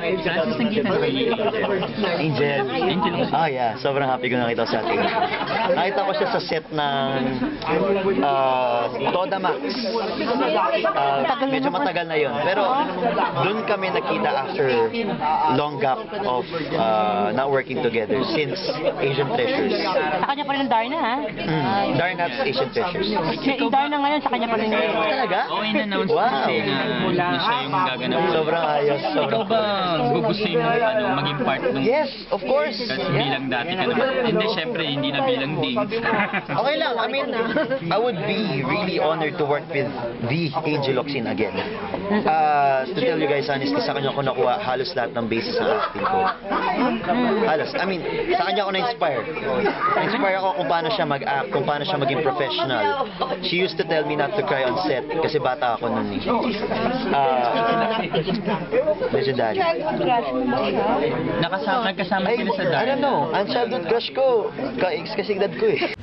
Francis, nakita na kayo. Angel. Oh yeah, sobrang happy ko nakita ko sa atin. Nakita ko siya sa set ng Toda Max. Medyo matagal na yun. Pero doon kami nakita after long gap of not working together since Asian Treasures. Sa kanya pa rin ang Darna, ha? Darna's Asian Treasures. Yung Darna ngayon, sa kanya pa rin yun. Talaga? Oo, in-announce Wow. kasi na siya yung gaganap. Sobrang ayos. Ikaw Sobrang ba gusto mo maging part ng... Yes, of course. Kasi Yeah. bilang dati ka naman. Hindi, syempre, hindi na bilang Ding. Okay lang. I mean, I would be really honored to work with the Angel Locsin again. To tell you guys honestly, sa kanya ko nakuha halos lahat ng basis ng acting ko. Halos. I mean, sa kanya ako na-inspire. Na-inspire ako kung paano siya mag-act, kung paano siya maging professional. She used to tell me not to cry on set kasi bata ako nun eh. Legendary. Nagkasama sila sa I dati. don't know. Ang childhood crush ko, ka-ex kasi dad ko eh.